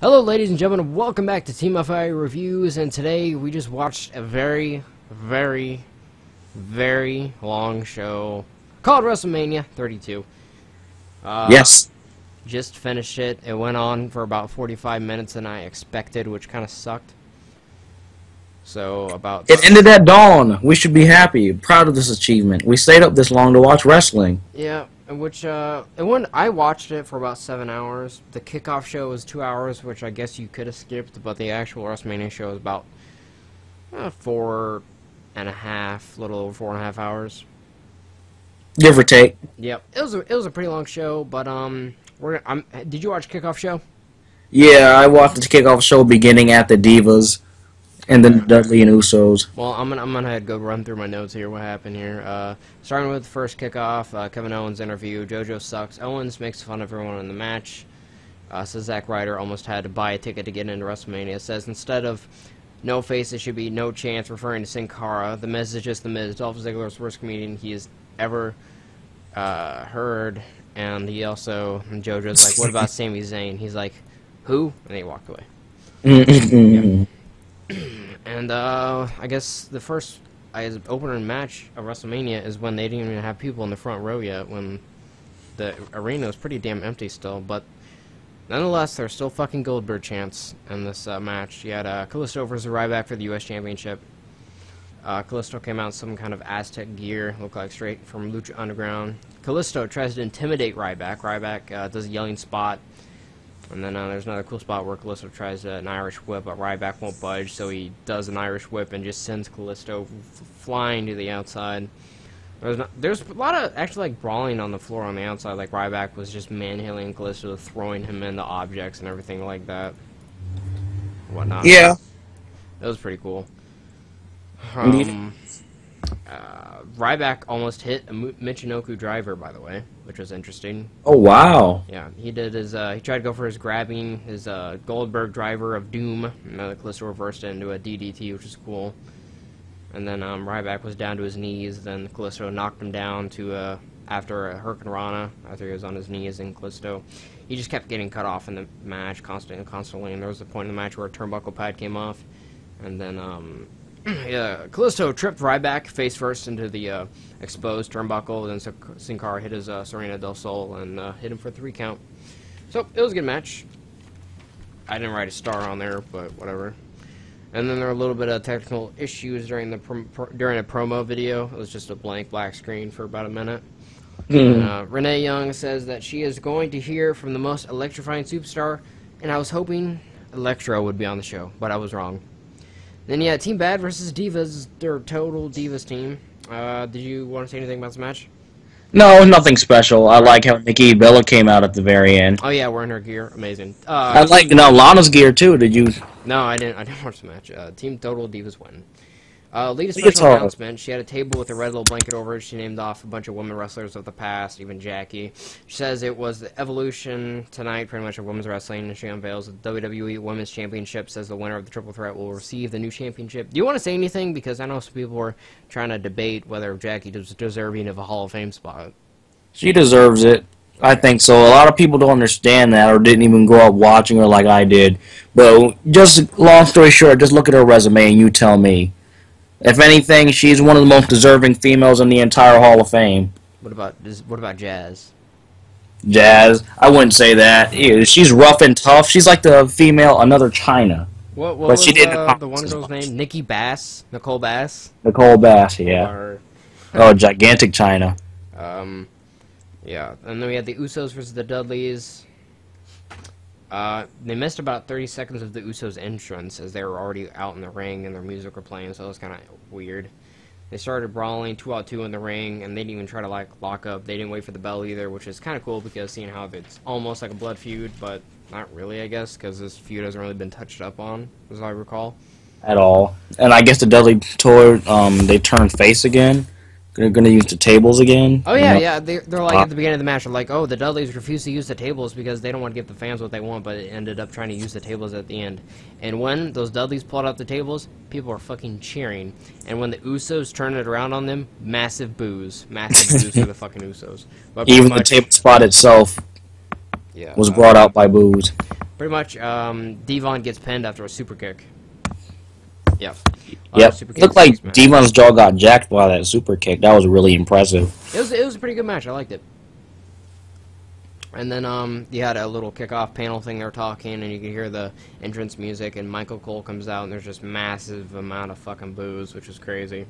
Hello ladies and gentlemen, welcome back to TMFIA Reviews, and today we just watched a very long show called Wrestlemania 32. Yes. Just finished it. It went on for about 45 minutes than I expected, which kind of sucked. So about... It ended at dawn. We should be happy, proud of this achievement. We stayed up this long to watch wrestling. Yeah, which, I watched it for about 7 hours. The kickoff show was 2 hours, which I guess you could have skipped, but the actual Wrestlemania show was about 4.5, a little over 4.5 hours. Give or take. Yep, it was a pretty long show, but did you watch kickoff show? Yeah, I watched the kickoff show beginning at the Divas, and then Dudley and Usos. Well, I'm gonna go run through my notes here. What happened here? Starting with the first kickoff, Kevin Owens interview. JoJo sucks. Owens makes fun of everyone in the match. Says Zack Ryder almost had to buy a ticket to get into WrestleMania. Says instead of no face, it should be no chance, referring to Sin Cara. The Miz is just the Miz. Dolph Ziggler's worst comedian he has ever heard. And he also, JoJo's like, what about Sami Zayn? He's like, who? And he walked away. Yep. And I guess the first opener match of WrestleMania is when they didn't even have people in the front row yet, when the arena was pretty damn empty still. But nonetheless, there's still fucking Goldberg chants in this match. You had Kalisto versus Ryback for the U.S. Championship. Kalisto came out in some kind of Aztec gear, looked like straight from Lucha Underground. Kalisto tries to intimidate Ryback. Ryback does a yelling spot. And then there's another cool spot where Kalisto tries an Irish whip, but Ryback won't budge, so he does an Irish whip and just sends Kalisto flying to the outside. There's a lot of actually like brawling on the floor on the outside, like Ryback was just manhandling Kalisto, throwing him into objects and everything like that. Whatnot. Yeah. That was pretty cool. Indeed. Ryback almost hit a Michinoku driver, by the way, which was interesting. Oh, wow. Yeah, he did his, he tried to go for his grabbing, his Goldberg driver of doom, and then Kalisto reversed it into a DDT, which is cool. And then Ryback was down to his knees, then Kalisto knocked him down to, after a Hurricane Rana, after he was on his knees, and Kalisto, he just kept getting cut off in the match constantly, and there was a point in the match where a turnbuckle pad came off, and then, yeah, Kalisto tripped Ryback face first into the exposed turnbuckle, then Sin Cara hit his Serena del Sol and hit him for a 3 count. So, it was a good match. I didn't write a star on there, but whatever. And then there were a little bit of technical issues during the during a promo video. It was just a blank black screen for about a minute. Renee Young says that she is going to hear from the most electrifying superstar, and I was hoping Electro would be on the show, but I was wrong. Then yeah, Team Bad versus Divas, their total Divas team. Did you want to say anything about this match? No, nothing special. I like how Nikki Bella came out at the very end. Oh yeah, wearing her gear, amazing. I like Lana's gear too. Did you? No, I didn't watch the match. Team Total Divas win. Lead a special announcement. She had a table with a red little blanket over it. She named off a bunch of women wrestlers of the past, even Jackie. She says it was the evolution tonight, pretty much, of women's wrestling, and she unveils the WWE Women's Championship, says the winner of the Triple Threat will receive the new championship. Do you want to say anything? Because I know some people are trying to debate whether Jackie is deserving of a Hall of Fame spot. She deserves it. I think so. A lot of people don't understand that or didn't even grow up watching her like I did. But just long story short, just look at her resume and you tell me. If anything, she's one of the most deserving females in the entire Hall of Fame. What about Jazz? Jazz? I wouldn't say that. Ew, she's rough and tough. She's like the female Another China. What was the one girl's name? Nikki Bass? Nicole Bass? Nicole Bass, yeah. Oh, gigantic China. Yeah. And then we had the Usos versus the Dudleys. They missed about 30 seconds of the Usos' entrance as they were already out in the ring and their music were playing, so it was kind of weird. They started brawling 2-on-2 in the ring, and they didn't even try to like lock up. They didn't wait for the bell either, which is kind of cool because seeing how it's almost like a blood feud, but not really, I guess, because this feud hasn't really been touched up on, as I recall. At all. And I guess the Dudley they turned face again. They're going to use the tables again. Oh, yeah, yeah. They're like, at the beginning of the match, they're like, oh, the Dudleys refuse to use the tables because they don't want to give the fans what they want, but it ended up trying to use the tables at the end. And when those Dudleys pulled out the tables, people were fucking cheering. And when the Usos turned it around on them, massive boos. Massive boos for the fucking Usos. But even the table spot itself was brought out by boos. Pretty much, Devon gets pinned after a super kick. Yep. Yep. Super Looked like Devon's jaw got jacked by that super kick. That was really impressive. It was a pretty good match. I liked it. And then you had a little kickoff panel thing. They're talking, and you could hear the entrance music. And Michael Cole comes out, and there's just massive amount of fucking boos, which is crazy.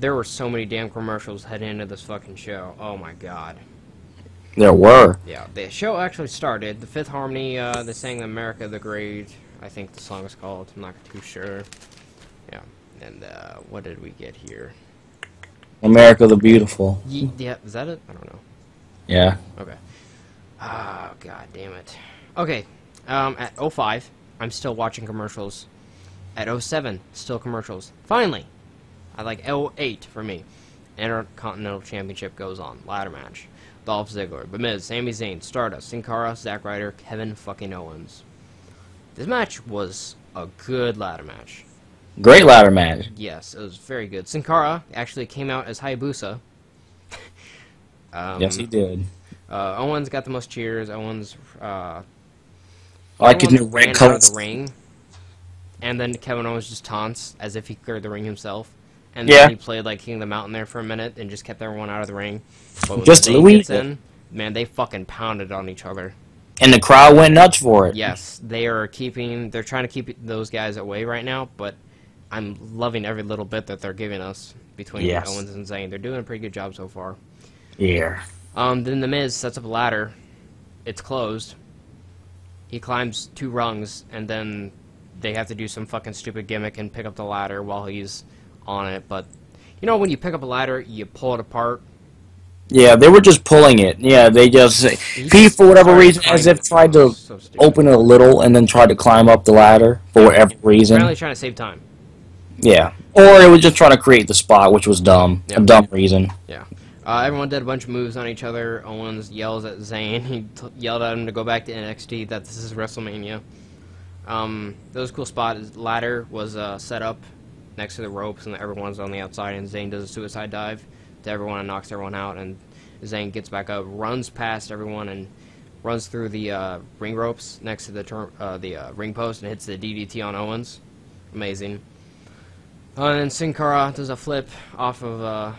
There were so many damn commercials heading into this fucking show. Oh my god. There were. Yeah, the show actually started. The Fifth Harmony, they sang "America the Great." I think the song is called. I'm not too sure. Yeah, and what did we get here? America the Beautiful. Yeah, is that it? I don't know. Yeah. Okay. Oh, god damn it. Okay, at 05, I'm still watching commercials. At 07, still commercials. Finally! I like 08 for me. Intercontinental Championship goes on. Ladder match. Dolph Ziggler, The Miz, Sami Zayn, Stardust, Sin Cara, Zack Ryder, Kevin fucking Owens. This match was a good ladder match. Great ladder match. Yes, it was very good. Sin Cara actually came out as Hayabusa. Yes, he did. Owens got the most cheers. Owens, I like his new red ran out of coat. the ring, and then Kevin Owens just taunts as if he cleared the ring himself. And then Yeah. he played like King of the Mountain there for a minute and just kept everyone out of the ring. But when Just Zayn Louis. gets in, man, they fucking pounded on each other. And the crowd went nuts for it. Yes, they're trying to keep those guys away right now, but I'm loving every little bit that they're giving us between Yes. Owens and Zayn. They're doing a pretty good job so far. Yeah. Then The Miz sets up a ladder. It's closed. He climbs 2 rungs, and then they have to do some fucking stupid gimmick and pick up the ladder while he's on it. But, you know, when you pick up a ladder, you pull it apart. Yeah, they were just pulling it. Yeah, they just... He, for whatever reason, as if tried to open it a little and then tried to climb up the ladder for whatever reason. Apparently trying to save time. Yeah. Or it was just trying to create the spot, which was dumb. Yep. A dumb reason. Yeah. Everyone did a bunch of moves on each other. Owens yells at Zayn. He yelled at him to go back to NXT, that this is WrestleMania. That was a cool spot. His ladder was set up next to the ropes, and everyone's on the outside, and Zayn does a suicide dive to everyone and knocks everyone out, and Zayn gets back up, runs past everyone, and runs through the ring ropes next to the ring post and hits the DDT on Owens. Amazing. And then Sin Cara does a flip off of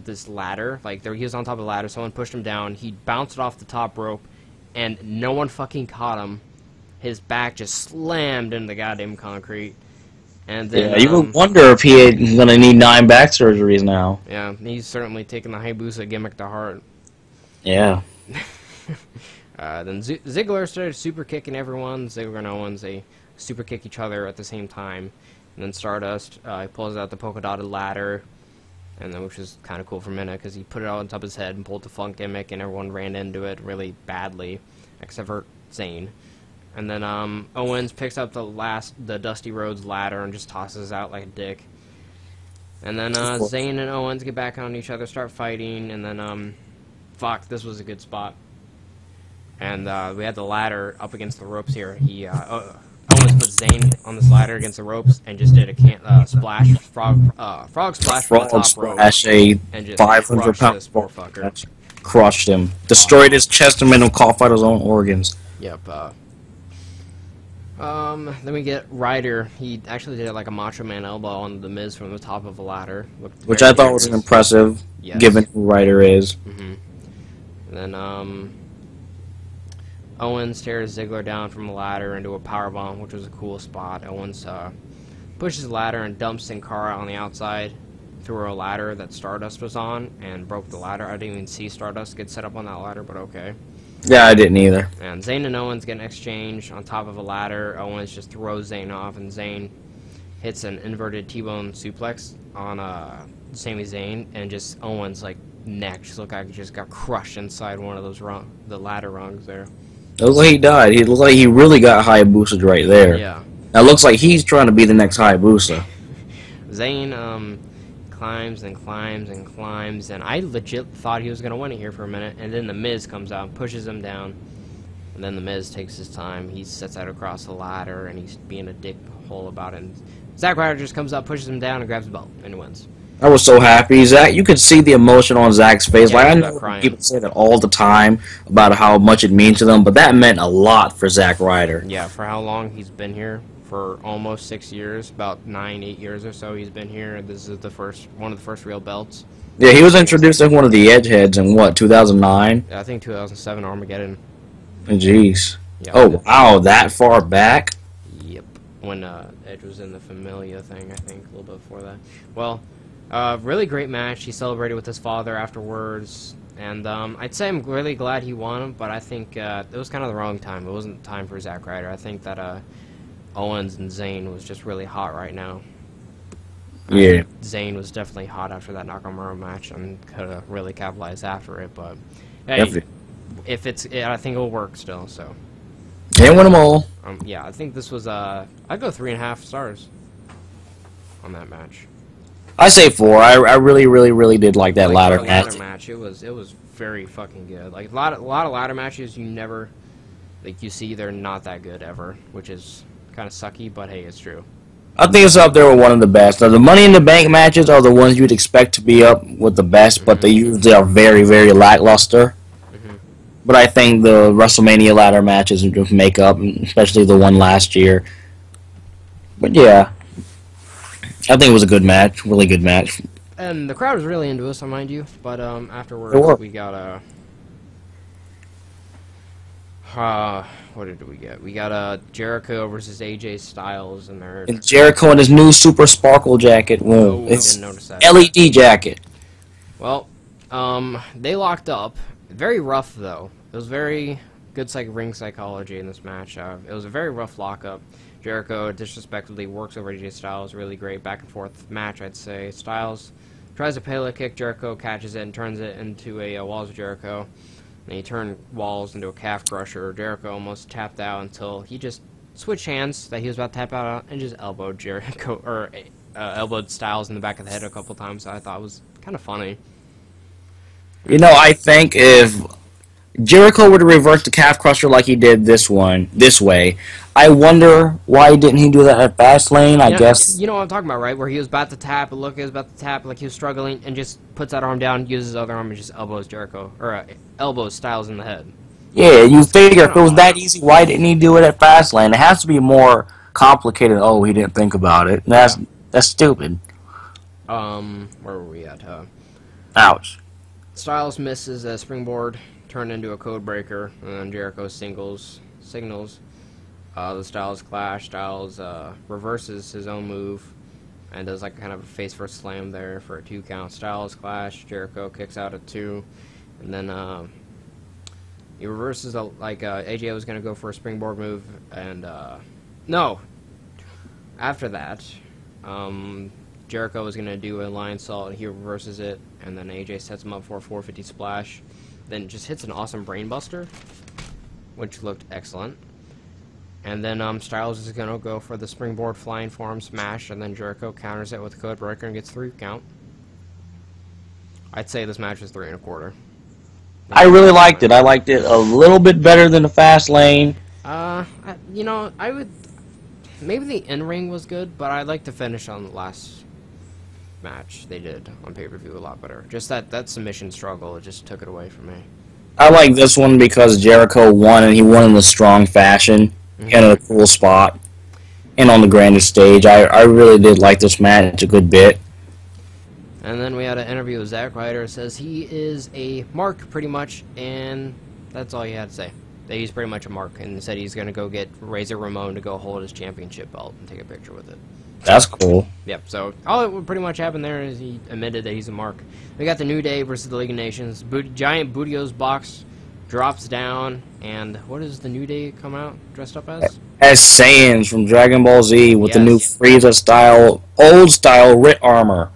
this ladder. Like, he was on top of the ladder, someone pushed him down, he bounced off the top rope, and no one fucking caught him. His back just slammed into the goddamn concrete. And then, Yeah, you would wonder if he's going to need 9 back surgeries now. Yeah, he's certainly taking the Hayabusa gimmick to heart. Yeah. Then Ziggler started super kicking everyone. Ziggler and Owens, they super kick each other at the same time. And then Stardust, he pulls out the polka dotted ladder, and then, which was kind of cool for a minute because he put it on top of his head and pulled the funk gimmick, and everyone ran into it really badly, except for Zayn. And then Owens picks up the Dusty Rhodes ladder and just tosses it out like a dick. And then Zayn and Owens get back on each other, start fighting, and then fuck, this was a good spot. And we had the ladder up against the ropes here. Owens put Zayn on this ladder against the ropes and just did a splash, frog splash from the top rope. A And just 500 crushed this poor pound fucker. crushed him. Destroyed his chest and made him cough out his own organs. Yep. Then we get Ryder. He actually did like a Macho Man elbow on the Miz from the top of a ladder, Which I thought was impressive, Yes. given who Ryder is. And then Owens tears Ziggler down from the ladder into a powerbomb, which was a cool spot. Owens pushes the ladder and dumps Sin Cara on the outside through a ladder that Stardust was on and broke the ladder. I didn't even see Stardust get set up on that ladder, but okay. Yeah, I didn't either. And Zayn and Owens get an exchange on top of a ladder. Owens just throws Zayn off, and Zayn hits an inverted T-bone suplex on Sami Zayn, and just Owens' like neck just looked like he just got crushed inside one of those the ladder rungs there. It looked like he died. He looked like he really got Hayabusa right there. Yeah. Now it looks like he's trying to be the next Hayabusa. Zayn climbs and climbs and climbs, and I legit thought he was going to win it here for a minute, and then the Miz comes out and pushes him down, and then the Miz takes his time. He sets out across the ladder, and he's being a dickhole about it, and Zack Ryder just comes out, pushes him down, and grabs the belt, and wins. I was so happy. Zach, you could see the emotion on Zach's face. Yeah, Like, he I ended up know crying. people say that all the time about how much it means to them, but that meant a lot for Zack Ryder. Yeah, for how long he's been here? For almost 6 years, about 9, 8 years or so he's been here. This is one of the first real belts. Yeah, he was introduced as one of the Edgeheads in, what, 2009? I think 2007 Armageddon. Jeez. Yeah. Oh, wow, that far back? Yep. When Edge was in the Familia thing, I think, a little bit before that. Well, really great match. He celebrated with his father afterwards. And I'd say I'm really glad he won, but I think it was kind of the wrong time. It wasn't time for Zack Ryder. I think that Owens and Zayn was just really hot right now. Yeah. Zayn was definitely hot after that Nakamura match and could have really capitalized after it, but hey, Definitely. if I think it'll work still. So Can't win them all. yeah, I think this was I'd go 3.5 stars on that match. I say 4. I really, really, really did like that ladder For a match. ladder match, it was very fucking good. Like a lot of ladder matches you never you see they're not that good ever, which is kind of sucky, but hey, it's true. I think it's up there with one of the best. Now, the Money in the Bank matches are the ones you'd expect to be up with the best, but they usually are very, very lackluster. But I think the WrestleMania ladder matches just make up, especially the one last year. But yeah, I think it was a good match, really good match. And the crowd was really into us, mind you. But afterwards, we got what did we get? We got Jericho versus AJ Styles, and Jericho in his new Super Sparkle jacket. Whoa, it's didn't notice that. LED jacket. Well, they locked up. Very rough though. It was very good ring psychology in this match. It was a very rough lockup. Jericho disrespectfully works over AJ Styles. Really great back and forth match, I'd say. Styles tries a Pele kick. Jericho catches it and turns it into a Walls of Jericho. And he turned Walls into a calf crusher. Jericho almost tapped out until he just switched hands that he was about to tap out on and just elbowed Jericho or elbowed Styles in the back of the head a couple times. I thought it was kind of funny. You know, I think if Jericho were to reverse the calf crusher like he did this way, I wonder why didn't he do that at Fastlane? I guess. You know what I'm talking about, right? Where he was about to tap, he was about to tap, like he was struggling, and just puts that arm down, uses his other arm, and just elbows Jericho, or elbows Styles in the head. Yeah, you figure if it was that easy, why didn't he do it at Fastlane? It has to be more complicated. Oh, he didn't think about it. That's stupid. Where were we at? Ouch. Styles misses a springboard, turned into a code breaker, and then Jericho signals the Styles clash. Styles reverses his own move and does like kind of a face first slam there for a 2 count. Styles clash. Jericho kicks out at 2, and then he reverses AJ was gonna go for a springboard move, and no. After that, Jericho was gonna do a lion salt. He reverses it, and then AJ sets him up for a 450 splash. Then just hits an awesome brainbuster, which looked excellent. And then Styles is gonna go for the springboard flying forearm smash, and then Jericho counters it with a code breaker and gets 3 count. I'd say this match was 3 1/4. I really liked it. I liked it a little bit better than the Fastlane. You know, I would maybe the in-ring was good, but I'd like to finish on the last match they did on pay-per-view a lot better. Just that submission struggle, it just took it away from me. I like this one because Jericho won, and he won in a strong fashion, and in a cool spot, and on the grandest stage. I really did like this match a good bit. And then we had an interview with Zack Ryder. Says he is a mark, pretty much, and that's all he had to say. That he's pretty much a mark, and said he's going to go get Razor Ramon to go hold his championship belt and take a picture with it. That's cool. Yep, so all that would pretty much happen there is he admitted that he's a mark. We got the New Day versus the League of Nations. Giant Bootios box drops down, and what does the New Day come out dressed up as? As Saiyans from Dragon Ball Z with the new Frieza style, old style Rit armor.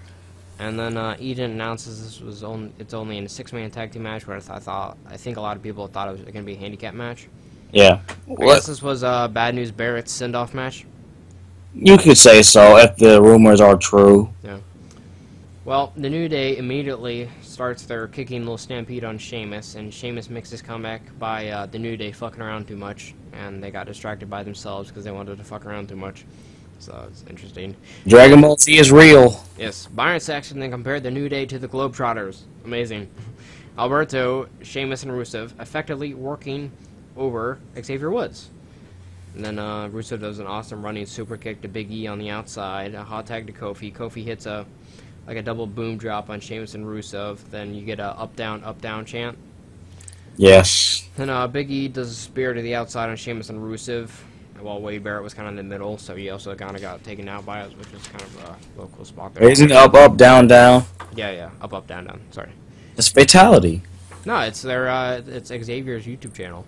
And then Eden announces it's only in a 6-man tag team match, where I think a lot of people thought it was going to be a handicap match. Yeah. I guess this was Bad News Barrett's send-off match. You could say so, if the rumors are true. Yeah. Well, the New Day immediately starts their kicking little stampede on Sheamus, and Sheamus makes his comeback by the New Day fucking around too much, and they got distracted by themselves because they wanted to fuck around too much. So it's interesting. Dragon Ball Z is real. Yes, Byron Saxton then compared the New Day to the Globetrotters. Amazing. Alberto, Sheamus, and Rusev effectively working over Xavier Woods. And then Rusev does an awesome running super kick to Big E on the outside. A hot tag to Kofi. Kofi hits a double boom drop on Sheamus and Rusev. Then you get a up down chant. Yes. Then Big E does a spear to the outside on Sheamus and Rusev. While Wade Barrett was kind of in the middle, so he also kind of got taken out by us, which was kind of a local spot there. Isn't it up, down, down? Yeah, up, down. Sorry. It's fatality. No, it's their it's Xavier's YouTube channel.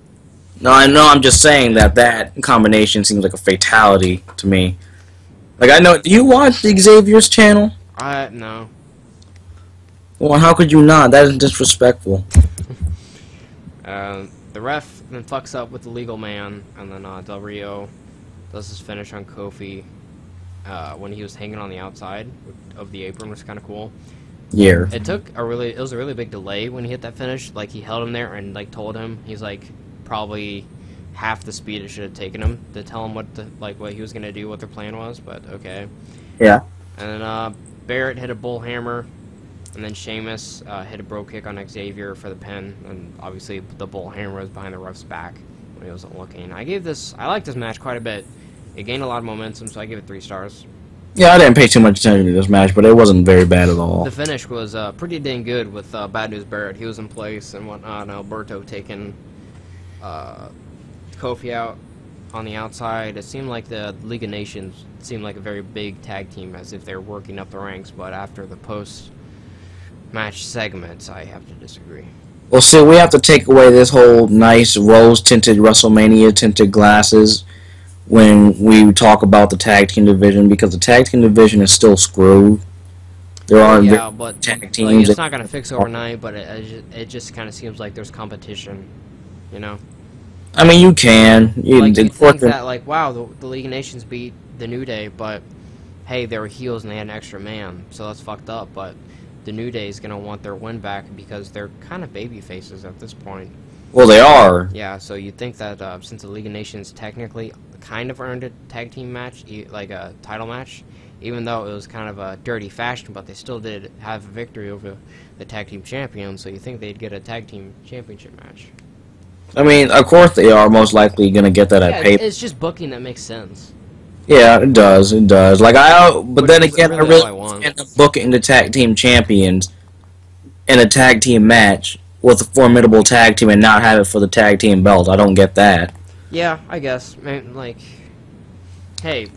No, I know. I'm just saying that combination seems like a fatality to me. Like, I know. Do you watch the Xavier's channel? No. Well, how could you not? That is disrespectful. The ref then fucks up with the legal man, and then Del Rio does his finish on Kofi when he was hanging on the outside of the apron, which is kind of cool. Yeah. It was a really big delay when he hit that finish. Like, he held him there and like told him he's like probably half the speed it should have taken him to tell him what he was gonna do, what their plan was. But okay. Yeah. And then Barrett hit a bull hammer. And then Sheamus hit a bro kick on Xavier for the pin, and obviously the bull hammer was behind the ref's back when he wasn't looking. I like this match quite a bit. It gained a lot of momentum, so I give it 3 stars. Yeah, I didn't pay too much attention to this match, but it wasn't very bad at all. The finish was pretty dang good with Bad News Barrett. He was in place and whatnot, and Alberto taking Kofi out on the outside. It seemed like the League of Nations seemed like a very big tag team, as if they were working up the ranks, but after the post-match segments, I have to disagree. Well, see, we have to take away this whole nice rose-tinted Wrestlemania-tinted glasses when we talk about the tag team division, because the tag team division is still screwed. There aren't tag teams. Like, it's not going to fix overnight, but it just kind of seems like there's competition, you know? I mean, you can. You think that, like, wow, the League of Nations beat the New Day, but, hey, they were heels and they had an extra man, so that's fucked up, but the New Day is going to want their win back because they're kind of baby faces at this point. Well, they are. Yeah, so you'd think that since the League of Nations technically kind of earned a tag team match, like a title match, even though it was kind of a dirty fashion, but they still did have a victory over the tag team champions, so you think they'd get a tag team championship match. I mean, of course they are most likely going to get that at pay. It's just booking that makes sense. Yeah, it does. It does. Like but then again, I really want to booking the tag team champions in a tag team match with a formidable tag team and not have it for the tag team belt. I don't get that. Yeah, I guess. I mean, like, hey.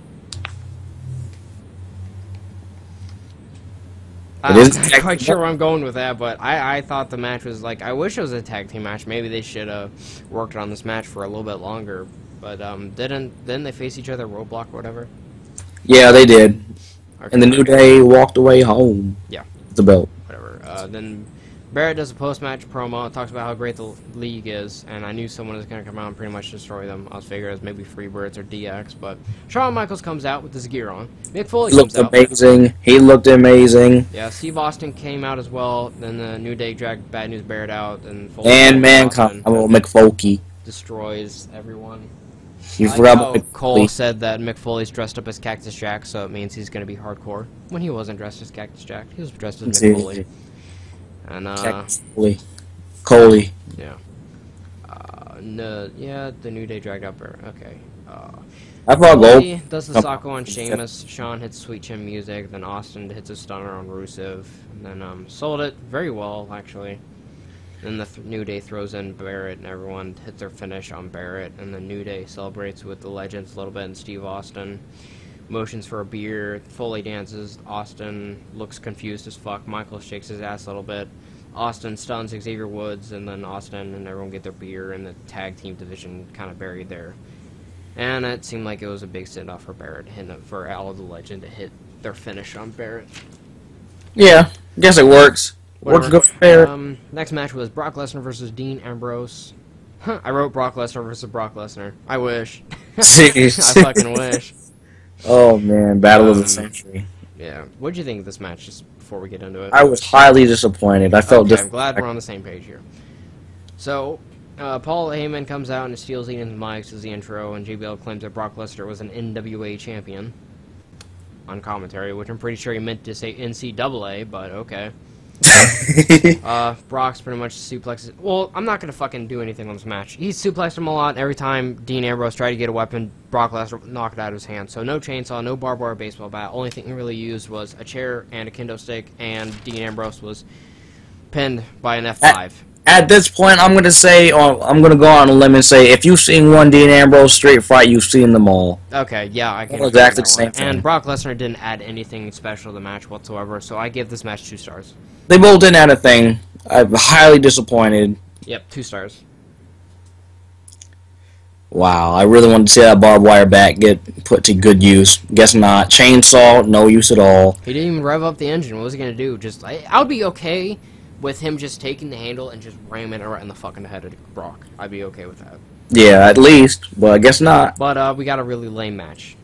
I'm not quite sure where I'm going with that, but I thought the match was, like, I wish it was a tag team match. Maybe they should have worked on this match for a little bit longer. But didn't they face each other Roadblock or whatever? Yeah, they did. Okay. And the New Day walked away home. Yeah. With the belt. Whatever. Then Barrett does a post-match promo and talks about how great the league is, and I knew someone was going to come out and pretty much destroy them. I was figuring it was maybe Freebirds or DX, but Shawn Michaels comes out with his gear on. Mick Foley comes out. Amazing. He looked amazing. Yeah, Steve Austin came out as well. Then the New Day dragged Bad News Barrett out, and Foley Mankind. Mick Foley destroys everyone. You forgot about Cole said that Mick Foley's dressed up as Cactus Jack, so it means he's going to be hardcore. When he wasn't dressed as Cactus Jack, he was dressed as Mick Foley. And Coley. Yeah. No, yeah, the New Day dragged up her. Okay. I thought Foley does the Socko on Sheamus. Shawn hits Sweet Chin Music. Then Austin hits a stunner on Rusev. And then sold it very well, actually. Then the New Day throws in Barrett, and everyone hits their finish on Barrett. And the New Day celebrates with the Legends a little bit, and Steve Austin motions for a beer. Foley dances. Austin looks confused as fuck. Michael shakes his ass a little bit. Austin stuns Xavier Woods, and then Austin and everyone get their beer, and the tag team division kind of buried there. And it seemed like it was a big send-off for Barrett, and for all of the Legend to hit their finish on Barrett. Yeah, I guess it works. Works good for Barrett. Next match was Brock Lesnar versus Dean Ambrose. I wrote Brock Lesnar versus Brock Lesnar. I wish. I fucking wish. Oh man, Battle of the Century. Yeah. What'd you think of this match, just before we get into it? I was highly disappointed. I felt I'm glad we're on the same page here. So, Paul Heyman comes out and steals Ian's mics as the intro, and JBL claims that Brock Lesnar was an NWA champion. on commentary, which I'm pretty sure he meant to say NCAA, but okay. Brock's pretty much suplexes. Well, I'm not gonna fucking do anything on this match. He suplexed him a lot. Every time Dean Ambrose tried to get a weapon, Brock Lesnar knocked it out of his hand. So no chainsaw, no barbed wire baseball bat. Only thing he really used was a chair and a kendo stick, and Dean Ambrose was pinned by an F5. At this point, I'm gonna say, I'm gonna go on a limb and say, if you've seen one Dean Ambrose straight fight, you've seen them all. Okay, yeah, I can. Exactly the same thing. And Brock Lesnar didn't add anything special to the match whatsoever, so I give this match 2 stars. They both didn't add a thing. I'm highly disappointed. Yep, 2 stars. Wow, I really wanted to see that barbed wire bat get put to good use. Guess not. Chainsaw, no use at all. He didn't even rev up the engine. What was he gonna do? Just I would be okay with him just taking the handle and just ramming it right in the fucking head of Brock. I'd be okay with that. Yeah, at least, but I guess not. But we got a really lame match.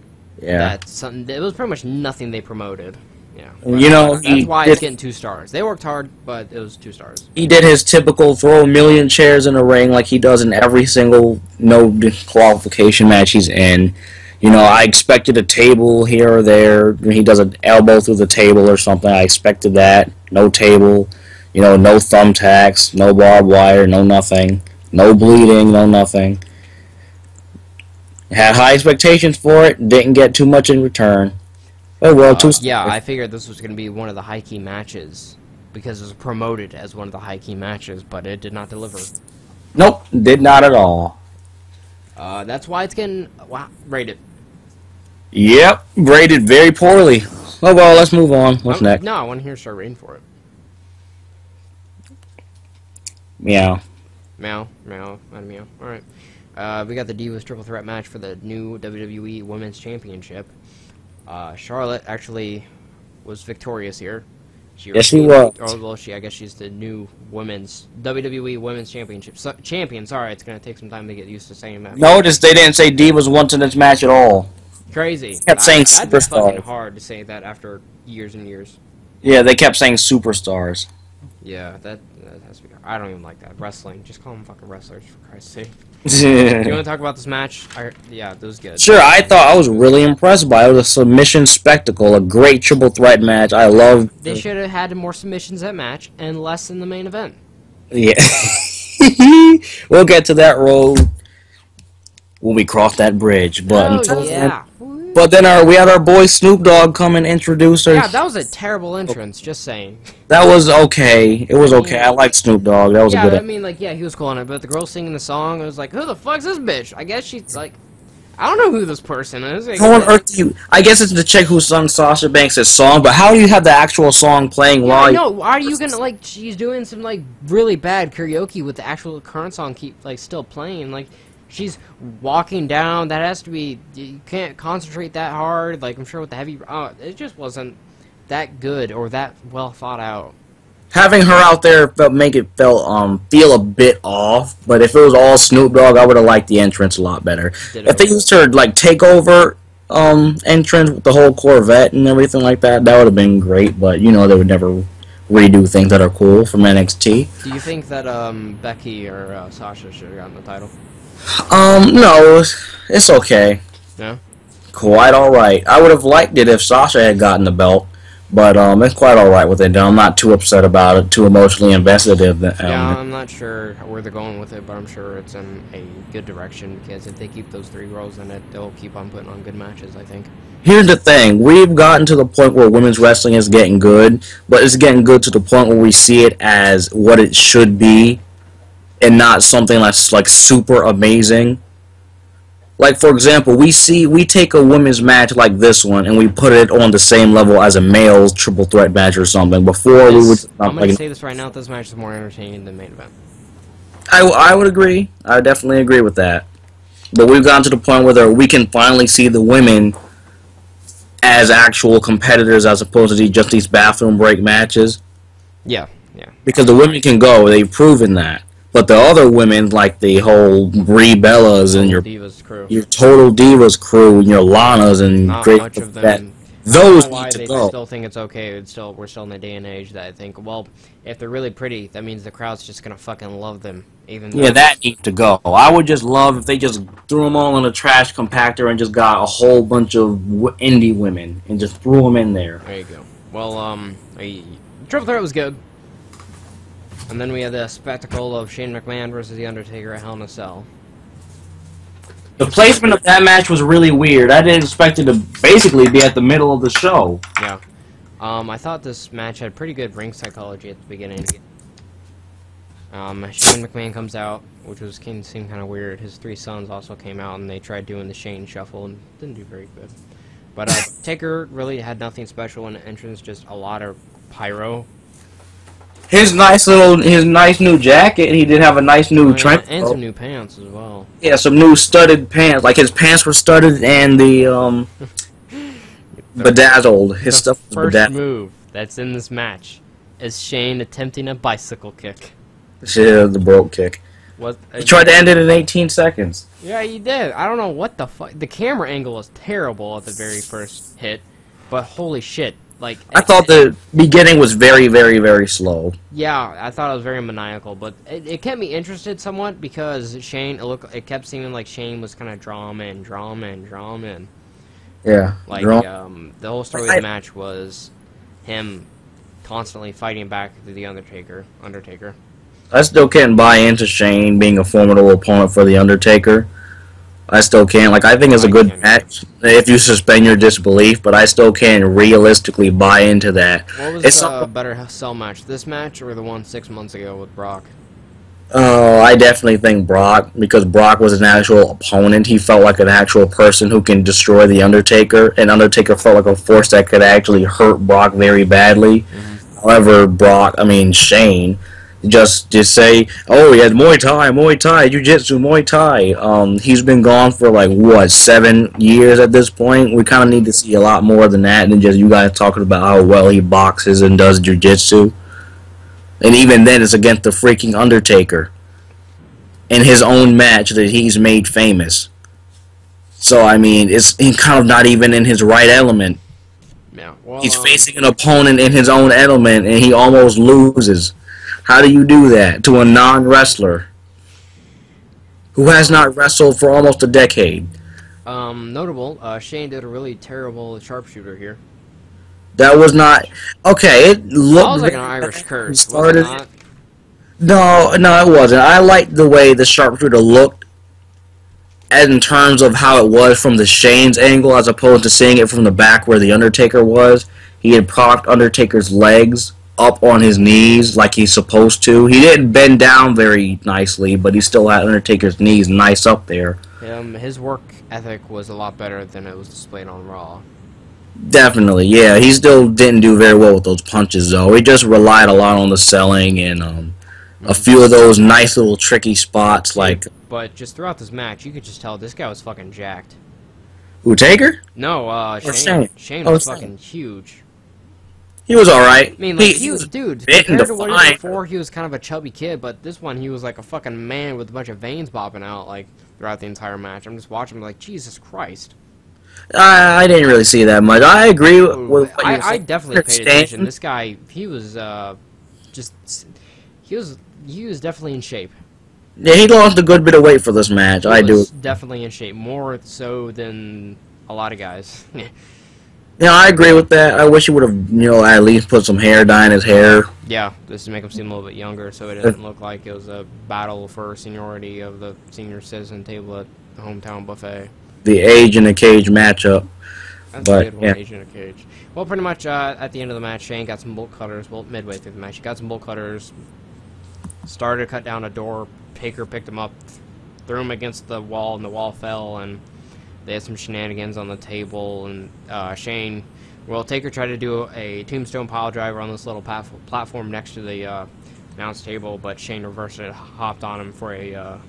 Yeah. That's something. It was pretty much nothing they promoted. Yeah. You know, that's why it's getting 2 stars. They worked hard, but it was 2 stars. He did his typical throw a million chairs in the ring like he does in every single no qualification match he's in. You know, I expected a table here or there. He does an elbow through the table or something. I expected that. No table. You know, no thumbtacks, no barbed wire, no nothing. No bleeding, no nothing. Had high expectations for it. Didn't get too much in return. Oh well, yeah, I figured this was going to be one of the high key matches because it was promoted as one of the high key matches, but it did not deliver. Nope, did not at all. That's why it's getting rated. Yep, rated very poorly. Oh well, let's move on. What's next? No, I want to hear start rating for it. Meow. Meow, meow, and meow. All right. We got the Divas Triple Threat match for the new WWE Women's Championship. Charlotte actually was victorious here. Yes, she was. Oh, well, I guess she's the new WWE Women's Championship champion. Sorry, it's gonna take some time to get used to saying that. Notice they didn't say Divas once in this match at all. Crazy. They kept saying that'd be superstars. fucking hard to say that after years and years. Yeah, they kept saying superstars. Yeah, that has to be. I don't even like that. Wrestling. Just call them fucking wrestlers, for Christ's sake. You want to talk about this match? Yeah, it was good. Sure, I thought I was really impressed by it. It was a submission spectacle, a great triple threat match. I loved. They should have had more submissions at match and less in the main event. Yeah, we'll get to that road when we cross that bridge. But until yeah. But then we had our boy Snoop Dogg come and introduce us. Yeah, that was a terrible entrance. Just saying. That was okay. It was okay. I liked Snoop Dogg. That was a good. Yeah, I mean, like, yeah, he was cool on it. But the girl singing the song, I was like, who the fuck's this bitch? I guess she's like, I don't know who this person is. Like, how on earth do you? I guess it's the chick who sung Sasha Banks' song. But how do you have the actual song playing while? No, why are you gonna like? She's doing some like really bad karaoke with the actual current song still playing like. She's walking down. That has to be. You can't concentrate that hard. Like I'm sure with the heavy. It just wasn't that good or that well thought out. Having her out there feel a bit off. But if it was all Snoop Dogg, I would have liked the entrance a lot better. If they used her like takeover entrance with the whole Corvette and everything like that, that would have been great. But you know they would never redo things that are cool from NXT. Do you think that Becky or Sasha should have gotten the title? No, it's okay. Yeah? Quite alright. I would have liked it if Sasha had gotten the belt, but it's quite alright with it. I'm not too upset about it, too emotionally invested in it. Yeah, I'm not sure where they're going with it, but I'm sure it's in a good direction, because if they keep those 3 girls in it, they'll keep on putting on good matches, I think. Here's the thing. We've gotten to the point where women's wrestling is getting good, but it's getting good to the point where we see it as what it should be, and not something that's like super amazing. Like for example, we take a women's match like this one and we put it on the same level as a male's triple threat match or something. Before we would. I'm gonna say this right now. This match is more entertaining than the main event. I would agree. I would definitely agree with that. But we've gotten to the point where we can finally see the women as actual competitors as opposed to just these bathroom break matches. Yeah, yeah. Because the women can go. They've proven that. But the other women, like the whole Brie Bellas and your Divas crew, your Total Divas crew, and your Lanas and not great much of them Those know why need to they go. still think it's okay. We're still in the day and age that I think, well, if they're really pretty, that means the crowd's just gonna fucking love them. Even Yeah, though, that needs to go. I would just love if they just threw them all in a trash compactor and just got a whole bunch of indie women and just threw them in there. there you go. Well, triple threat was good, and then we had the spectacle of Shane McMahon versus The Undertaker at Hell in a Cell. The placement of that match was really weird. I didn't expect it to basically be at the middle of the show. Yeah. I thought this match had pretty good ring psychology at the beginning. Shane McMahon comes out, which seemed kind of weird. His three sons also came out, and they tried doing the Shane shuffle and didn't do very good. But Taker really had nothing special in the entrance, just a lot of pyro. His nice new jacket. He did have a nice new trench and coat. some new pants as well. Yeah, some new studded pants. Like his pants were studded and the bedazzled. His stuff was First bedazzled. move that's in this match is Shane attempting a bicycle kick. Yeah, the broke kick. He tried to end it in 18 seconds. Yeah, he did. I don't know what the fuck. The camera angle was terrible at the very first hit, but holy shit. Like, I thought the beginning was very, very, very slow. Yeah, I thought it was very maniacal, but it kept me interested somewhat because Shane, it kept seeming like Shane was kind of drawn in. Yeah. Like, the whole story of the match was him constantly fighting back to the Undertaker. I still can't buy into Shane being a formidable opponent for the Undertaker. I still can't. Like, I think it's a good match if you suspend your disbelief, but I still can't realistically buy into that. What was the better sell match, this match or the one 6 months ago with Brock? I definitely think Brock, because Brock was an actual opponent. He felt like an actual person who can destroy the Undertaker, and Undertaker felt like a force that could actually hurt Brock very badly. However, Shane, just say, oh, he had Muay Thai, Jiu-Jitsu, Muay Thai. He's been gone for, like, what, 7 years at this point? We kind of need to see a lot more than that than just you guys talking about how well he boxes and does Jiu-Jitsu. And even then, it's against the freaking Undertaker in his own match that he's made famous. So, I mean, he's kind of not even in his right element. Yeah, well, he's facing an opponent in his own element, and he almost loses. How do you do that to a non-wrestler who has not wrestled for almost a decade? Notable, Shane did a really terrible sharpshooter here. That was not... Okay, it looked... That was like an Irish curse. Started, no, it wasn't. I liked the way the sharpshooter looked in terms of how it was from the Shane's angle as opposed to seeing it from the back where the Undertaker was. He had propped Undertaker's legs up on his knees like he's supposed to. He didn't bend down very nicely, but he still had Undertaker's knees nice up there. His work ethic was a lot better than it was displayed on Raw. Definitely, yeah. He still didn't do very well with those punches, though. He just relied a lot on the selling and a few of those nice little tricky spots, like... But just throughout this match, you could just tell this guy was fucking jacked. Who, Taker? No, Shane. Shane was fucking huge. He was alright. I mean, like, he was, dude, compared to what he was before, he was kind of a chubby kid, but this one, he was like a fucking man with a bunch of veins popping out, like, throughout the entire match. I'm just watching him like, Jesus Christ. I didn't really see that much. I agree with what you I definitely paid attention. This guy, he was, he was definitely in shape. Yeah, he lost a good bit of weight for this match. He was definitely in shape, more so than a lot of guys. Yeah, I agree with that. I wish he would have, at least put some hair dye in his hair. Yeah, just to make him seem a little bit younger, so it doesn't look like it was a battle for seniority of the senior citizen table at the hometown buffet. The age in a cage matchup. That's a good one, age in a cage. Well, pretty much at the end of the match, Shane got some bolt cutters. Well, midway through the match, he got some bolt cutters. Started to cut down a door. Taker picked him up, threw him against the wall, and the wall fell, and they had some shenanigans on the table, and Taker tried to do a tombstone pile driver on this little platform next to the announce table, but Shane reversed it, hopped on him for a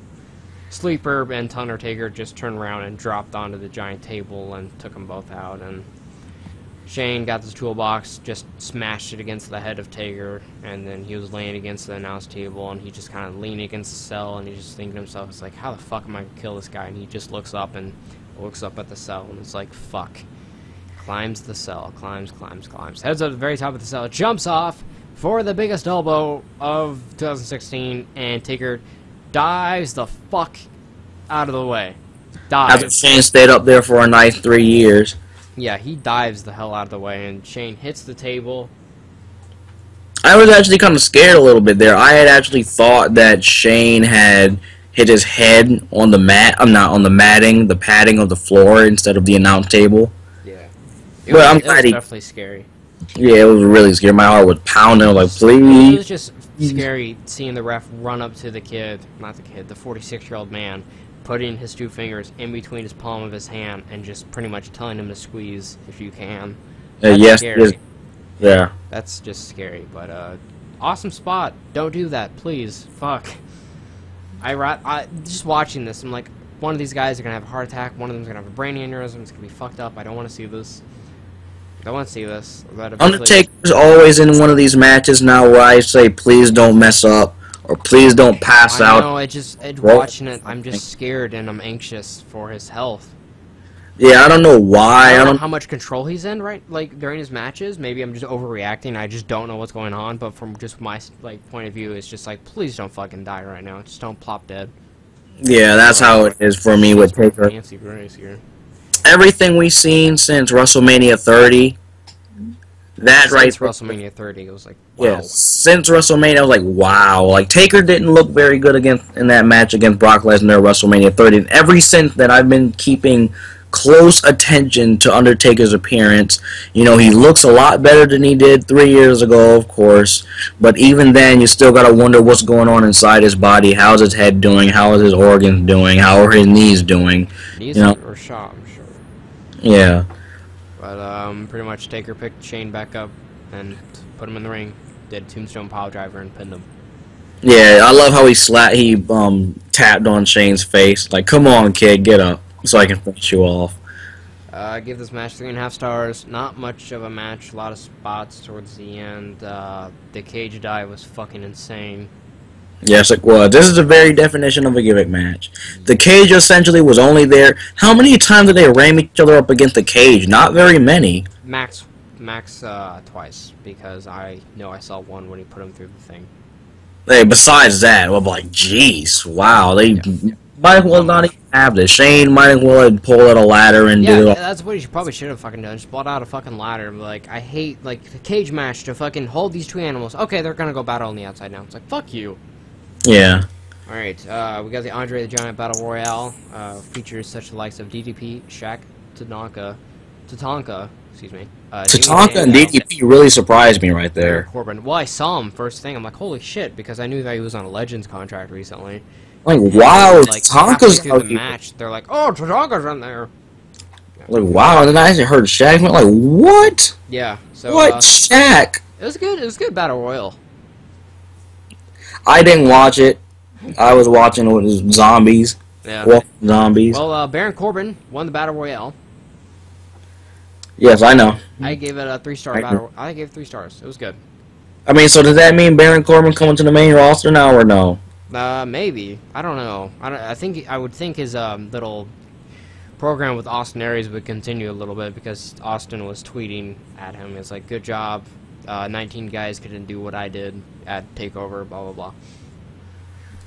sleeper, and Undertaker just turned around and dropped onto the giant table and took them both out, and Shane got this toolbox, just smashed it against the head of Taker, and then he was laying against the announce table, and he just kind of leaned against the cell, and he's just thinking to himself, it's like, how the fuck am I going to kill this guy? And he just looks up at the cell, and it's like, fuck. Climbs the cell. Climbs. Heads up to the very top of the cell. Jumps off for the biggest elbow of 2016. And Taker dives the fuck out of the way. After Shane stayed up there for a nice 3 years. Yeah, he dives the hell out of the way. And Shane hits the table. I was actually kind of scared a little bit there. I had actually thought that Shane had hit his head on the mat. I'm not on the matting, the padding of the floor instead of the announce table. Yeah. It was definitely scary. Yeah, it was really scary. My heart was pounding. I was like, please. It was just scary seeing the ref run up to the kid, not the kid, the 46-year-old man, putting his 2 fingers in between his palm of his hand and just pretty much telling him to squeeze if you can. Yes. Yeah. That's just scary, but awesome spot. Don't do that, please. Fuck. I just watching this, I'm like, one of these guys are gonna have a heart attack. One of them's gonna have a brain aneurysm. It's gonna be fucked up. I don't want to see this. I don't want to see this. Undertaker's always in one of these matches now where I say, please don't mess up or please don't pass out. No, watching it, I'm just scared and I'm anxious for his health. Yeah, I don't know why. I don't know how much control he's in, right? Like, during his matches. Maybe I'm just overreacting. I just don't know what's going on. But from just my, point of view, it's just like, please don't fucking die right now. Just don't plop dead. Yeah, that's how it is for me with Taker. Fancy Grace here. Everything we've seen since WrestleMania 30, Since WrestleMania 30, it was like, wow. Yeah, since WrestleMania, I was like, wow. Like, Taker didn't look very good in that match against Brock Lesnar at WrestleMania 30. And ever since that, I've been keeping close attention to Undertaker's appearance. You know, he looks a lot better than he did 3 years ago, of course. But even then, you still gotta wonder what's going on inside his body. How's his head doing? How is his organs doing? How are his knees doing? Knees are shot, I'm sure. Yeah. But pretty much Taker picked Shane back up and put him in the ring. Did Tombstone Piledriver and pinned him. Yeah, I love how he tapped on Shane's face. Like, come on, kid, get up, so I can finish you off. I give this match 3.5 stars. Not much of a match. A lot of spots towards the end. The cage dive was fucking insane. Yes, it was. This is the very definition of a gimmick match. The cage essentially was only there. How many times did they ram each other up against the cage? Not very many. Max twice, because I know I saw one when he put him through the thing. Hey, besides that, I'm like, jeez, wow, they might as well not even have this. Shane might as well have pulled out a ladder and do it. Yeah, that's what he probably should have fucking done. Just brought out a fucking ladder. Like, I hate, like, the cage match to fucking hold these 2 animals. Okay, they're gonna go battle on the outside now. It's like, fuck you. Yeah. Alright, we got the Andre the Giant Battle Royale. Features such the likes of DDP, Shaq, Tatanka, excuse me. Tatanka and DDP really surprised me right there. Corbin. Well, I saw him first thing. I'm like, holy shit, because I knew that he was on a Legends contract recently. Like, wow, like, Tatanka's through the match. They're like, oh, Tatanka's in there. Like, wow, and then I actually heard Shaq went like, what? Yeah. So, what, Shaq? It was good. It was good Battle Royal. I didn't watch it. I was watching with zombies. Yeah. Zombies. Well, Baron Corbin won the Battle Royale. Yes, I know. I gave it a 3-star battle. I gave it 3 stars. It was good. I mean, so does that mean Baron Corbin coming to the main roster now or no? Maybe. I don't know. I would think his little program with Austin Aries would continue a little bit, because Austin was tweeting at him. It's like, good job. 19 guys couldn't do what I did at TakeOver, blah, blah, blah.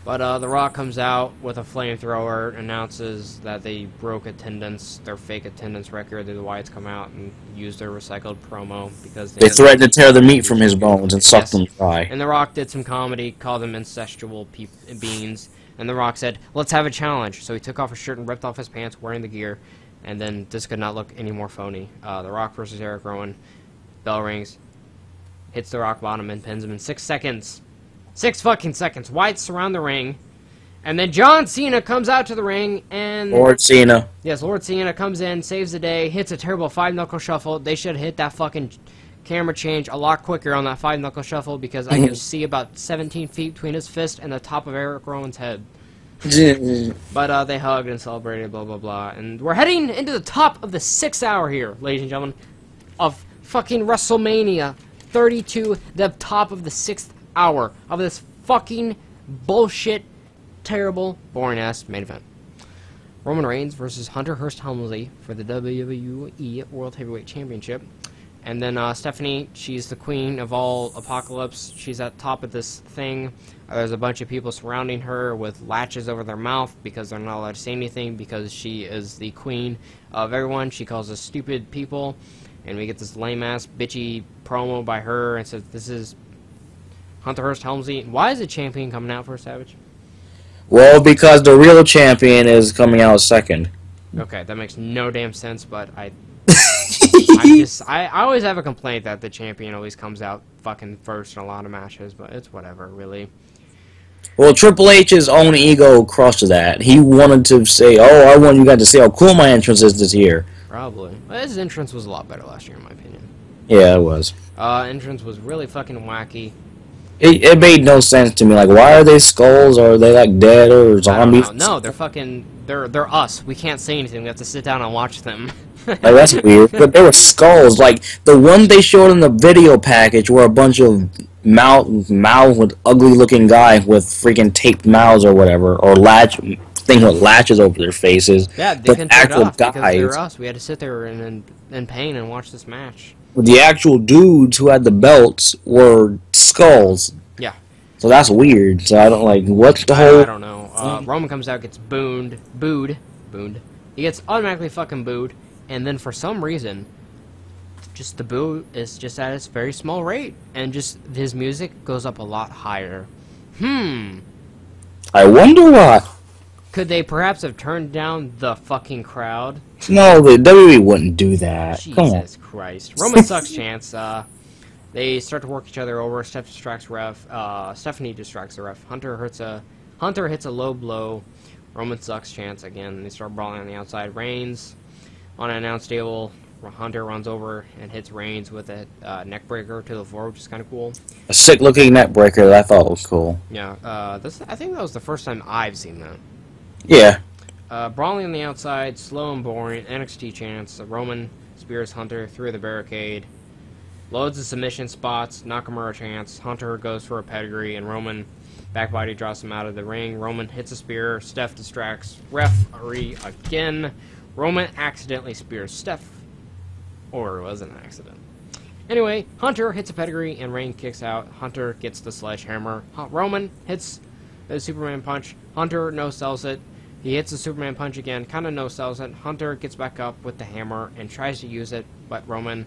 But The Rock comes out with a flamethrower, announces that they broke attendance, their fake attendance record. The Wyatts come out and use their recycled promo because they threatened to tear the meat from his bones and suck them dry. And The Rock did some comedy, called them incestual beings. And The Rock said, let's have a challenge. So he took off his shirt and ripped off his pants wearing the gear. And then this could not look any more phony. The Rock versus Eric Rowan. Bell rings. Hits the rock bottom and pins him in 6 seconds. 6 fucking seconds. Wyatts surround the ring. And then John Cena comes out to the ring and... Lord Cena. Yes, Lord Cena comes in, saves the day, hits a terrible 5-knuckle shuffle. They should have hit that fucking camera change a lot quicker on that 5-knuckle shuffle, because I can see about 17 feet between his fist and the top of Eric Rowan's head. But they hugged and celebrated, blah, blah, blah. And we're heading into the top of the 6th hour here, ladies and gentlemen, of fucking WrestleMania 32, the top of the 6th hour of this fucking bullshit, terrible, boring-ass main event. Roman Reigns versus Hunter Hearst Helmsley for the WWE World Heavyweight Championship. And then Stephanie, she's the queen of all Apocalypse. She's at the top of this thing. There's a bunch of people surrounding her with latches over their mouth because they're not allowed to say anything because she is the queen of everyone. She calls us stupid people. And we get this lame-ass, bitchy promo by her and says, this is Hunter Hearst Helmsley. Why is the champion coming out first, Savage? Well, because the real champion is coming out second. Okay, that makes no damn sense, but I always have a complaint that the champion always comes out fucking first in a lot of matches, but it's whatever, really. Well, Triple H's own ego crushed that. He wanted to say, oh, I want you guys to see how cool my entrance is this year. Probably. Well, his entrance was a lot better last year, in my opinion. Yeah, it was. Entrance was really fucking wacky. It made no sense to me. Like, why are they skulls? Or are they, like, dead or zombies? No, they're fucking... They're us. We can't say anything. We have to sit down and watch them. Like, that's weird. But they were skulls. Like, the one they showed in the video package were a bunch of mouth with ugly-looking guys with freaking taped mouths or whatever. Or things with latches over their faces. Yeah, they couldn't turn it off because they were us. We had to sit there in pain and watch this match. The actual dudes who had the belts were skulls. Yeah. So that's weird. So I don't like what's the whole. I don't know. Roman comes out, gets booed. He gets automatically fucking booed, and then for some reason, just the boo is just at its very small rate, and just his music goes up a lot higher. I wonder why. Could they perhaps have turned down the fucking crowd? No, the WWE wouldn't do that. Jesus Christ. Roman sucks chance. They start to work each other over. Steph distracts ref. Stephanie distracts the ref. Hunter hits a low blow. Roman sucks chance again. They start brawling on the outside. Reigns on an announce table. Hunter runs over and hits Reigns with a neck breaker to the floor, which is kind of cool. A sick looking neck breaker that I thought was cool. Yeah. I think that was the first time I've seen that. Yeah. Brawling on the outside, slow and boring, NXT chance. Roman spears Hunter through the barricade. Loads of submission spots, Nakamura chance. Hunter goes for a pedigree, and Roman backbody draws him out of the ring. Roman hits a spear. Steph distracts referee again. Roman accidentally spears Steph. Or it was an accident. Anyway, Hunter hits a pedigree, and Reigns kicks out. Hunter gets the sledgehammer. Roman hits the Superman punch. Hunter no-sells it. He hits the Superman punch again, kind of no-sells it. Hunter gets back up with the hammer and tries to use it, but Roman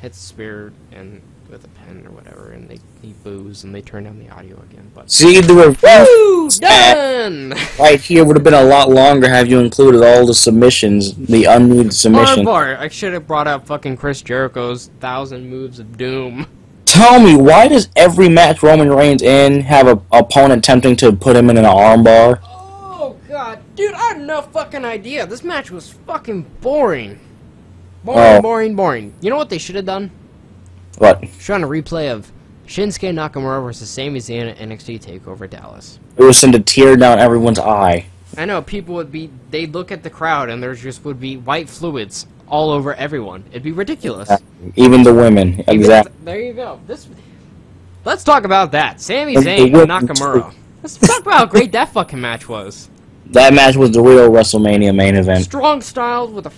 hits the spear and with a pen or whatever, and he boos and they turn down the audio again. But see, the review done right here would have been a lot longer had you included all the submissions, the unneeded submissions. I should have brought up fucking Chris Jericho's 1,000 moves of doom. Tell me, why does every match Roman Reigns in have an opponent attempting to put him in an armbar? Oh god, dude, I have no fucking idea. This match was fucking boring. Boring. You know what they should have done? What? Showing a replay of Shinsuke Nakamura versus Sami Zayn at NXT TakeOver Dallas. It would send a tear down everyone's eye. I know, they'd look at the crowd and there just would be white fluids all over everyone. It'd be ridiculous. Even the women, exactly. There you go. Let's talk about that. Sami Zayn and Nakamura. Let's talk about how great that fucking match was. That match was the real WrestleMania main event. Strong styled with a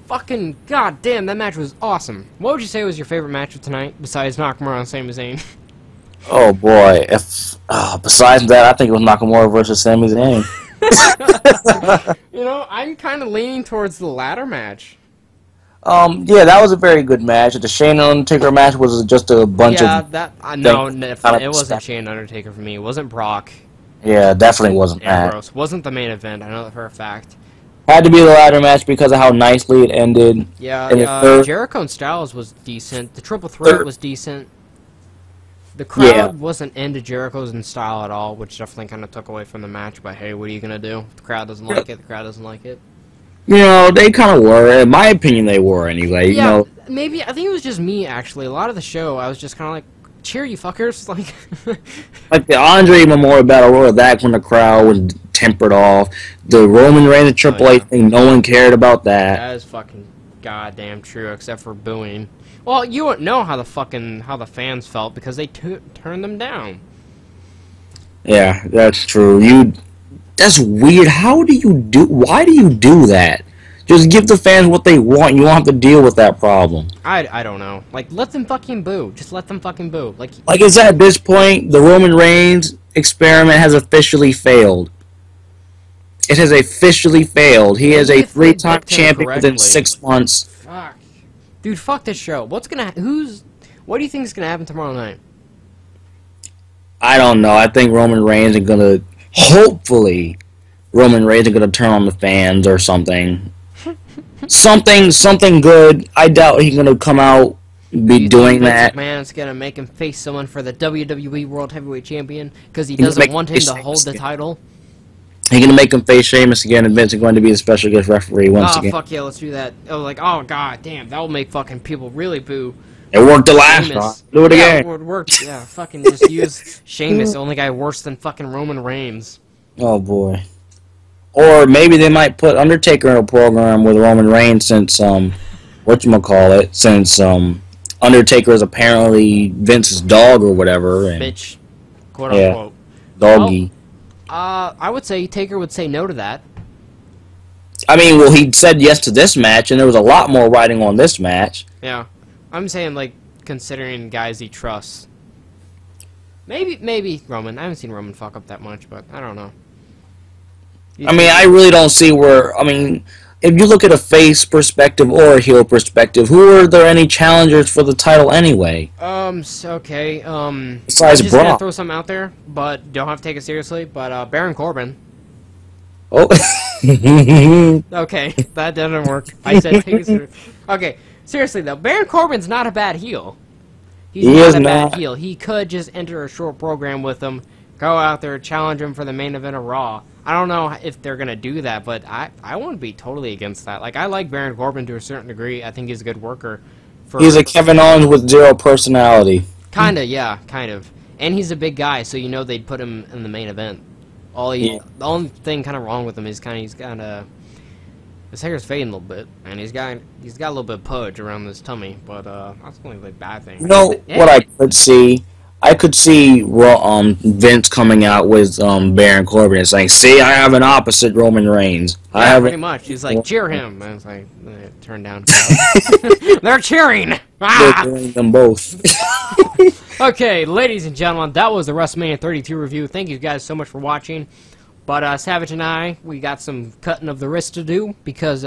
fucking goddamn, that match was awesome. What would you say was your favorite match of tonight besides Nakamura and Sami Zayn? Oh boy, besides that, I think it was Nakamura versus Sami Zayn. You know, I'm kind of leaning towards the latter match. Yeah, that was a very good match. The Shane Undertaker match was just a bunch of... No, it wasn't Shane Undertaker for me. It wasn't Brock. Yeah, definitely wasn't Ambrose. that. Wasn't the main event, I know that for a fact. Had to be the ladder match because of how nicely it ended. Yeah, Jericho and Styles was decent. The Triple Threat was decent. The crowd wasn't into Jericho's and style at all, which definitely kind of took away from the match. But hey, what are you going to do? If the crowd doesn't like it, the crowd doesn't like it. You know, they kind of were. In my opinion, they were anyway. Yeah, you know, maybe. I think it was just me, actually. A lot of the show, I was just kind of like, cheer, you fuckers. Like, like the Andre Memorial Battle Royal, that when the crowd was tempered off. The Roman Reigns and Triple H thing, no one cared about that. That is fucking goddamn true, except for booing. Well, you wouldn't know how the fans felt because they turned them down. Yeah, that's true. That's weird. Why do you do that? Just give the fans what they want. You don't have to deal with that problem. I don't know. Like, let them fucking boo. Just let them fucking boo. Like is at this point, the Roman Reigns experiment has officially failed. It has officially failed. He is a 3-time champion within 6 months. Fuck. Dude, fuck this show. What do you think is gonna happen tomorrow night? I don't know. I think Roman Reigns is gonna, hopefully, turn on the fans or something. something good. I doubt he's gonna come out doing that. McMahon's gonna make him face someone for the WWE World Heavyweight Champion because he doesn't want him to hold the title. He's gonna make him face Sheamus again, and Vince is going to be the special guest referee once again. Oh fuck yeah, let's do that. Oh, like, oh god damn, that will make fucking people really boo. It worked the last time. Do it again. Yeah, it worked. Yeah, fucking just use Sheamus, the only guy worse than fucking Roman Reigns. Oh boy. Or maybe they might put Undertaker in a program with Roman Reigns since whatchamacallit, since Undertaker is apparently Vince's dog or whatever. And, bitch. Quote unquote. Doggy. Well, I would say Taker would say no to that. I mean, well, he said yes to this match, and there was a lot more riding on this match. Yeah. I'm saying, like, considering guys he trusts. Maybe Roman. I haven't seen Roman fuck up that much, but I don't know. I really don't see where... I mean, if you look at a face perspective or a heel perspective, who are there any challengers for the title anyway? Okay, besides I'm just Brock. gonna throw something out there, but don't have to take it seriously, but, Baron Corbin. Oh. Okay, that doesn't work. I said take it seriously. Okay, seriously though, Baron Corbin's not a bad heel. He's not a bad heel. He could just enter a short program with him, go out there, challenge him for the main event of Raw. I don't know if they're gonna do that, but I wouldn't be totally against that. Like, I like Baron Corbin to a certain degree. I think he's a good worker. He's a Kevin Owens with zero personality. Kinda, yeah, kind of. And he's a big guy, so you know they'd put him in the main event. The only thing kind of wrong with him is his hair's fading a little bit, and he's got a little bit of pudge around his tummy, but that's the only bad thing. You know what I could see? I could see Vince coming out with Baron Corbin and saying, "See, I have an opposite Roman Reigns." Yeah, pretty much. He's like, "Cheer him," and it's like, turn down. They're cheering. They're cheering them both. Okay, ladies and gentlemen, that was the WrestleMania 32 review. Thank you guys so much for watching. But Savage and I, we got some cutting of the wrist to do because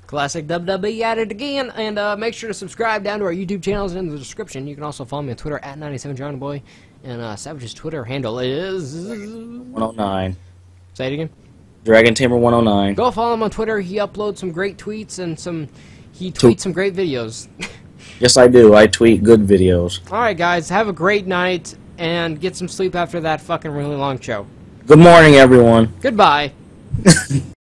classic WWE at it again. And make sure to subscribe down to our YouTube channels in the description. You can also follow me on Twitter at 97JonnyBoy. And Savage's Twitter handle is 109. Say it again. Dragon Tamer 109. Go follow him on Twitter. He uploads some great tweets and he tweets some great videos. Yes, I do. I tweet good videos. Alright, guys. Have a great night and get some sleep after that fucking really long show. Good morning, everyone. Goodbye.